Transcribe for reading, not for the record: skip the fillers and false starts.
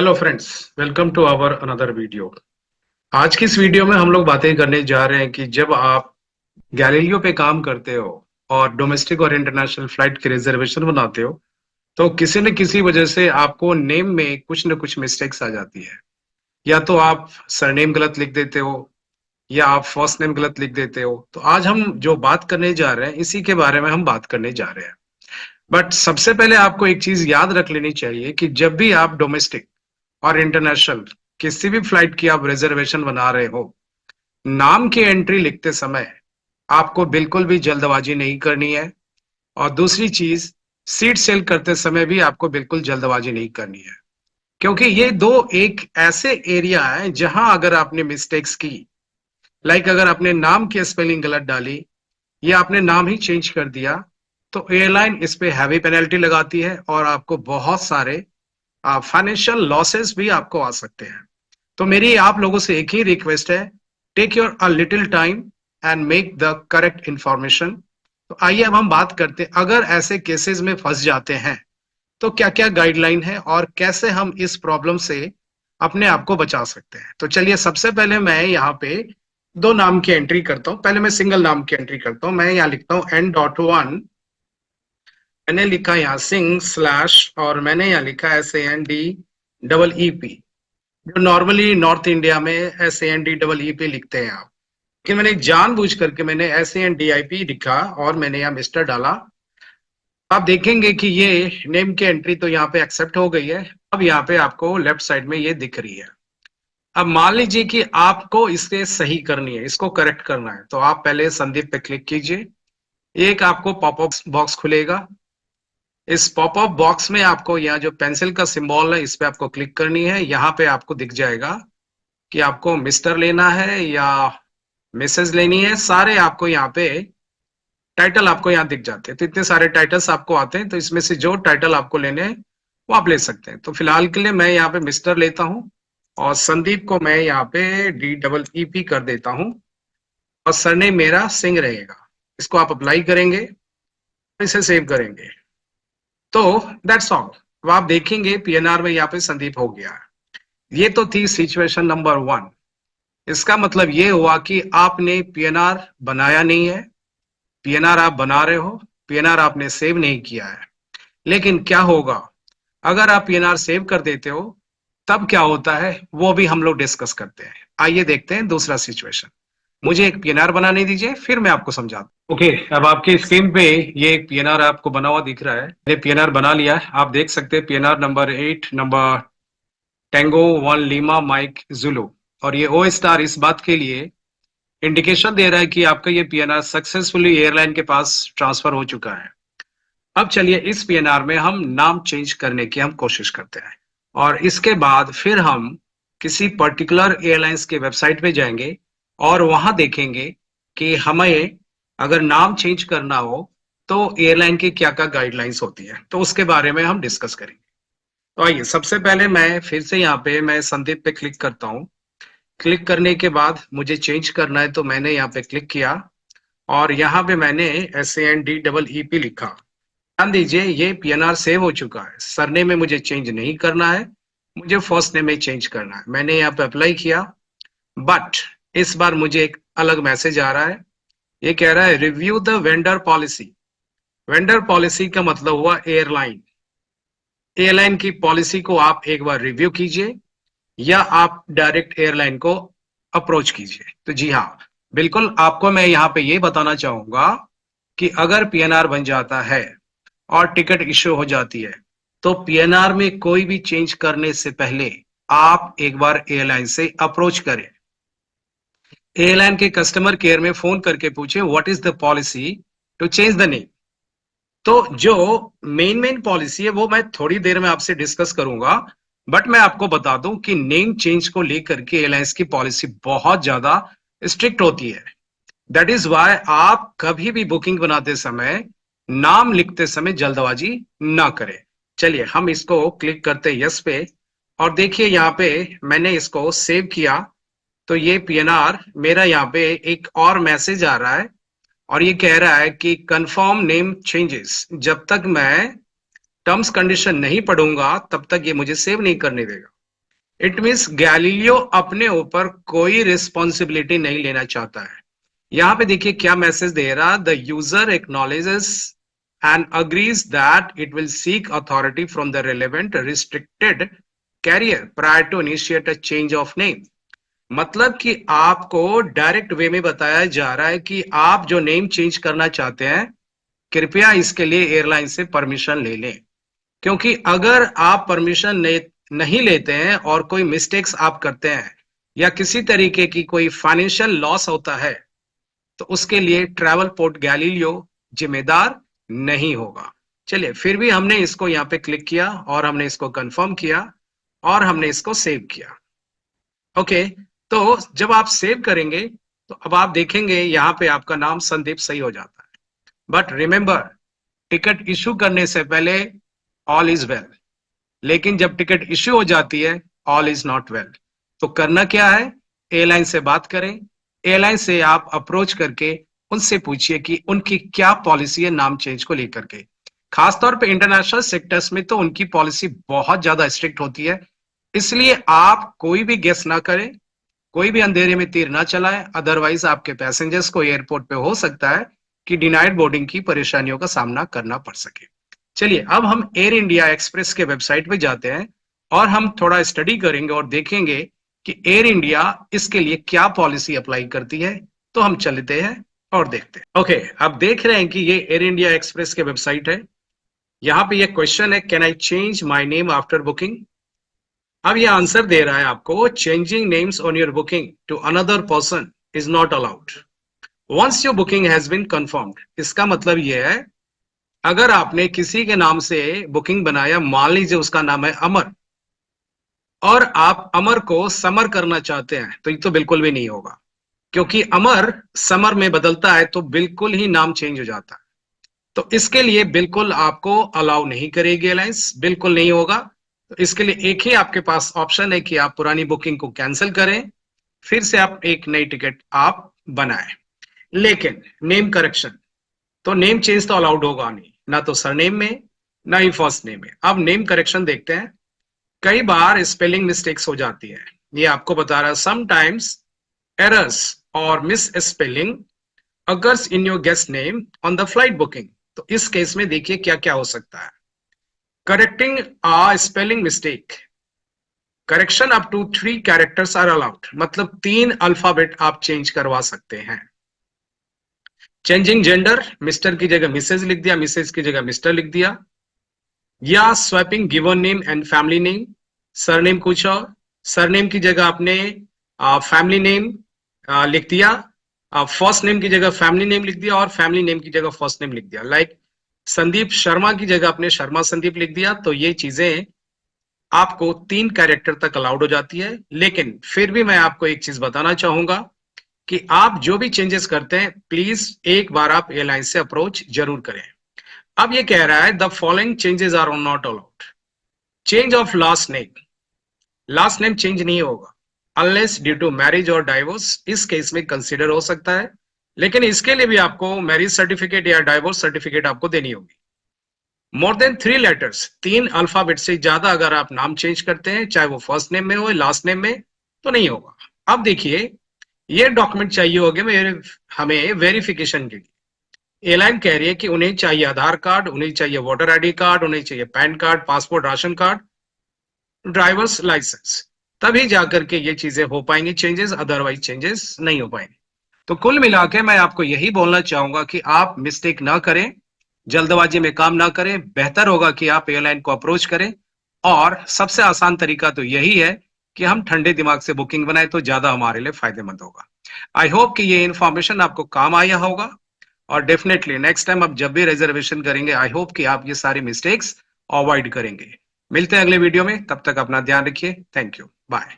Hello friends, welcome to our another video. आज की इस वीडियो में हम लोग बातें करने जा रहे हैं कि जब आप गैलीलियो पे काम करते हो और डोमेस्टिक और इंटरनेशनल फ्लाइट की रिजर्वेशन बनाते हो, तो किसी न किसी वजह से आपको नेम में कुछ न कुछ मिस्टेक्स आ जाती है। या तो आप सरनेम गलत लिख देते हो या आप फर्स्ट नेम गलत लिख देते हो। तो आज हम जो बात करने जा रहे हैं इसी के बारे में हम बात करने जा रहे हैं। बट सबसे पहले आपको एक चीज याद रख लेनी चाहिए कि जब भी आप डोमेस्टिक और इंटरनेशनल किसी भी फ्लाइट की आप रिजर्वेशन बना रहे हो, नाम की एंट्री लिखते समय आपको बिल्कुल भी जल्दबाजी नहीं करनी है। और दूसरी चीज, सीट सेल करते समय भी आपको बिल्कुल जल्दबाजी नहीं करनी है, क्योंकि ये दो एक ऐसे एरिया है जहां अगर आपने मिस्टेक्स की, लाइक अगर आपने नाम की स्पेलिंग गलत डाली या आपने नाम ही चेंज कर दिया, तो एयरलाइन इस पे हैवी पेनल्टी लगाती है और आपको बहुत सारे फाइनेंशियल लॉसेस भी आपको आ सकते हैं। तो मेरी आप लोगों से एक ही रिक्वेस्ट है, take your a little time and make the correct information. तो आइए अब हम बात करते हैं, अगर ऐसे केसेस में फंस जाते हैं तो क्या क्या गाइडलाइन है और कैसे हम इस प्रॉब्लम से अपने आप को बचा सकते हैं। तो चलिए, सबसे पहले मैं यहाँ पे दो नाम की एंट्री करता हूँ। पहले मैं सिंगल नाम की एंट्री करता हूँ। मैं यहाँ लिखता हूँ N.1। मैंने लिखा यहाँ सिंह स्लैश, और मैंने यहाँ लिखा SAND EE P। जो नॉर्मली नॉर्थ इंडिया में SAND EE P लिखते हैं आप, लेकिन मैंने जानबूझ करके मैंने SANDIP लिखा और मैंने यहाँ मिस्टर डाला। आप देखेंगे कि ये नेम की एंट्री तो यहाँ पे एक्सेप्ट हो गई है। अब यहाँ पे आपको लेफ्ट साइड में ये दिख रही है। अब मान लीजिए कि आपको इसके सही करनी है, इसको करेक्ट करना है, तो आप पहले संदीप पे क्लिक कीजिए। एक आपको पॉपअप बॉक्स खुलेगा। इस पॉपअप बॉक्स में आपको यहाँ जो पेंसिल का सिंबल है, इस पे आपको क्लिक करनी है। यहाँ पे आपको दिख जाएगा कि आपको मिस्टर लेना है या मिसेज लेनी है। सारे आपको यहाँ पे टाइटल आपको यहाँ दिख जाते हैं। तो इतने सारे टाइटल्स आपको आते हैं, तो इसमें से जो टाइटल आपको लेने हैं वो आप ले सकते हैं। तो फिलहाल के लिए मैं यहाँ पे मिस्टर लेता हूँ और संदीप को मैं यहाँ पे DEEP कर देता हूँ और सरनेम मेरा सिंह रहेगा। इसको आप अप्लाई करेंगे, इसे सेव करेंगे, तो दैट्स ऑल। अब आप देखेंगे PNR में यहाँ पे संदीप हो गया। ये तो थी सिचुएशन नंबर 1। इसका मतलब ये हुआ कि आपने PNR बनाया नहीं है। PNR आप बना रहे हो, PNR आपने सेव नहीं किया है। लेकिन क्या होगा अगर आप PNR सेव कर देते हो, तब क्या होता है वो भी हम लोग डिस्कस करते हैं। आइए देखते हैं दूसरा सिचुएशन। मुझे एक PNR बनाने दीजिए, फिर मैं आपको समझाता हूँ। ओके, अब आपके स्क्रीन पे ये एक PNR आपको बना हुआ दिख रहा है। ये PNR बना लिया है। आप देख सकते हैं PNR number 8, number tango 1 lima mike zulu. और ये O* इस बात के लिए इंडिकेशन दे रहा है कि आपका ये PNR सक्सेसफुली एयरलाइन के पास ट्रांसफर हो चुका है। अब चलिए, इस PNR में हम नाम चेंज करने की हम कोशिश करते हैं और इसके बाद फिर हम किसी पर्टिकुलर एयरलाइंस के वेबसाइट पे जाएंगे और वहां देखेंगे कि हमें अगर नाम चेंज करना हो तो एयरलाइन की क्या क्या गाइडलाइंस होती है, तो उसके बारे में हम डिस्कस करेंगे। तो आइए, सबसे पहले मैं फिर से यहाँ पे मैं संदीप पे क्लिक करता हूँ। क्लिक करने के बाद मुझे चेंज करना है, तो मैंने यहाँ पे क्लिक किया और यहाँ पे मैंने SANDEEP लिखा। ध्यान दीजिए, ये PNR सेव हो चुका है। सरनेम में मुझे चेंज नहीं करना है, मुझे फर्स्ट नेम में चेंज करना है। मैंने यहाँ पे अप्लाई किया, बट इस बार मुझे एक अलग मैसेज आ रहा है। ये कह रहा है review the vendor policy. Vendor policy का मतलब हुआ एयरलाइन। एयरलाइन की पॉलिसी को आप एक बार रिव्यू कीजिए या आप डायरेक्ट एयरलाइन को अप्रोच कीजिए। तो जी हाँ, बिल्कुल आपको मैं यहाँ पे ये बताना चाहूंगा कि अगर PNR बन जाता है और टिकट इश्यू हो जाती है, तो PNR में कोई भी चेंज करने से पहले आप एक बार एयरलाइन से अप्रोच करें। एयरलाइन के कस्टमर केयर में फोन करके पूछे what is the policy to change the name. तो जो मेन पॉलिसी है वो मैं थोड़ी देर में आपसे डिस्कस करूंगा, बट मैं आपको बता दूं कि नेम चेंज को लेकर के एयरलाइंस की पॉलिसी बहुत ज्यादा स्ट्रिक्ट होती है। दैट इज वाई आप कभी भी बुकिंग बनाते समय, नाम लिखते समय जल्दबाजी ना करें। चलिए, हम इसको क्लिक करते हैं यस पे और देखिए यहाँ पे मैंने इसको सेव किया। तो ये PNR मेरा यहाँ पे एक और मैसेज आ रहा है और ये कह रहा है कि कंफर्म नेम चेंजेस। जब तक मैं टर्म्स कंडीशन नहीं पढ़ूंगा तब तक ये मुझे सेव नहीं करने देगा। इट मीन्स गैलीलियो अपने ऊपर कोई रिस्पॉन्सिबिलिटी नहीं लेना चाहता है। यहां पे देखिए क्या मैसेज दे रहा, the user acknowledges and agrees that it will seek authority from the relevant restricted carrier prior to initiate a change of name. मतलब कि आपको डायरेक्ट वे में बताया जा रहा है कि आप जो नेम चेंज करना चाहते हैं, कृपया इसके लिए एयरलाइन से परमिशन ले लें। क्योंकि अगर आप परमिशन नहीं लेते हैं और कोई मिस्टेक्स आप करते हैं या किसी तरीके की कोई फाइनेंशियल लॉस होता है, तो उसके लिए ट्रैवल पोर्ट गैलीलियो जिम्मेदार नहीं होगा। चलिए, फिर भी हमने इसको यहाँ पे क्लिक किया और हमने इसको कंफर्म किया और हमने इसको सेव किया। ओके, तो जब आप सेव करेंगे तो अब आप देखेंगे यहाँ पे आपका नाम संदीप सही हो जाता है। बट रिमेंबर, टिकट इशू करने से पहले ऑल इज वेल, लेकिन जब टिकट इश्यू हो जाती है ऑल इज नॉट वेल। तो करना क्या है, एयरलाइन से बात करें, एयरलाइन से आप अप्रोच करके उनसे पूछिए कि उनकी क्या पॉलिसी है नाम चेंज को लेकर के। खासतौर पे इंटरनेशनल सेक्टर्स में तो उनकी पॉलिसी बहुत ज्यादा स्ट्रिक्ट होती है, इसलिए आप कोई भी गेस ना करें, कोई भी अंधेरे में तीर ना चलाएं, अदरवाइज आपके पैसेंजर्स को एयरपोर्ट पे हो सकता है कि डिनाइड बोर्डिंग की परेशानियों का सामना करना पड़ सके। चलिए, अब हम एयर इंडिया एक्सप्रेस के वेबसाइट पे जाते हैं और हम थोड़ा स्टडी करेंगे और देखेंगे कि एयर इंडिया इसके लिए क्या पॉलिसी अप्लाई करती है। तो हम चलते हैं और देखते हैं। ओके, अब देख रहे हैं कि ये एयर इंडिया एक्सप्रेस के वेबसाइट है। यहाँ पे ये क्वेश्चन है, can I change my name after booking. अब ये आंसर दे रहा है आपको, changing names on your booking to another person is not allowed once your booking has been confirmed. इसका मतलब ये है, अगर आपने किसी के नाम से बुकिंग बनाया, मान लीजिए उसका नाम है अमर, और आप अमर को समर करना चाहते हैं, तो ये तो बिल्कुल भी नहीं होगा, क्योंकि अमर समर में बदलता है तो बिल्कुल ही नाम चेंज हो जाता है। तो इसके लिए बिल्कुल आपको अलाउ नहीं करेगी एयरलाइंस, बिल्कुल नहीं होगा। तो इसके लिए एक ही आपके पास ऑप्शन है कि आप पुरानी बुकिंग को कैंसिल करें, फिर से आप एक नई टिकट आप बनाएं। लेकिन नेम करेक्शन, तो नेम चेंज तो अलाउड होगा नहीं, ना तो सरनेम में ना ही फर्स्ट नेम में। अब नेम करेक्शन देखते हैं। कई बार स्पेलिंग मिस्टेक्स हो जाती है, ये आपको बता रहा है, समटाइम्स एरर्स और miss spelling occurs in your guest name on the flight booking. तो इस केस में देखिए क्या क्या हो सकता है। Correcting a spelling mistake, correction up to 3 characters are allowed, मतलब 3 अल्फाबेट आप चेंज करवा सकते हैं। चेंजिंग जेंडर, मिस्टर की जगह मिसेज लिख दिया, मिसेज की जगह मिस्टर लिख दिया। या swapping given name and family name, surname कुछ और, सरनेम की जगह आपने फैमिली नेम लिख दिया, फर्स्ट नेम की जगह फैमिली नेम लिख दिया और फैमिली नेम की जगह फर्स्ट नेम लिख दिया। लाइक संदीप शर्मा की जगह आपने शर्मा संदीप लिख दिया। तो ये चीजें आपको 3 कैरेक्टर तक अलाउड हो जाती है। लेकिन फिर भी मैं आपको एक चीज बताना चाहूंगा कि आप जो भी चेंजेस करते हैं, प्लीज एक बार आप एयरलाइन से अप्रोच जरूर करें। अब ये कह रहा है, the following changes are not allowed. Change of last name, last name change नहीं होगा अनलेस ड्यू टू मैरिज और डाइवोर्स, इस केस में कंसीडर हो सकता है, लेकिन इसके लिए भी आपको मैरिज सर्टिफिकेट या डाइवोर्स सर्टिफिकेट आपको देनी होगी। मोर देन 3 लेटर्स, 3 अल्फाबेट से ज्यादा अगर आप नाम चेंज करते हैं, चाहे वो फर्स्ट नेम में हो लास्ट नेम में, तो नहीं होगा। अब देखिए, ये डॉक्यूमेंट चाहिए होंगे मेरे हमें वेरिफिकेशन के लिए। एयरलाइन कह रही है कि उन्हें चाहिए आधार कार्ड, उन्हें चाहिए वोटर आईडी कार्ड, उन्हें चाहिए PAN card, passport, ration card, driver's licence, तभी जाकर के ये चीजें हो पाएंगी चेंजेस, अदरवाइज चेंजेस नहीं हो पाएंगे। तो कुल मिला के मैं आपको यही बोलना चाहूंगा कि आप मिस्टेक ना करें, जल्दबाजी में काम ना करें, बेहतर होगा कि आप एयरलाइन को अप्रोच करें। और सबसे आसान तरीका तो यही है कि हम ठंडे दिमाग से बुकिंग बनाए, तो ज्यादा हमारे लिए फायदेमंद होगा। आई होप कि ये इन्फॉर्मेशन आपको काम आया होगा, और डेफिनेटली नेक्स्ट टाइम आप जब भी रिजर्वेशन करेंगे, आई होप कि आप ये सारी मिस्टेक्स अवॉइड करेंगे। मिलते हैं अगले वीडियो में, तब तक अपना ध्यान रखिए। Thank you, bye.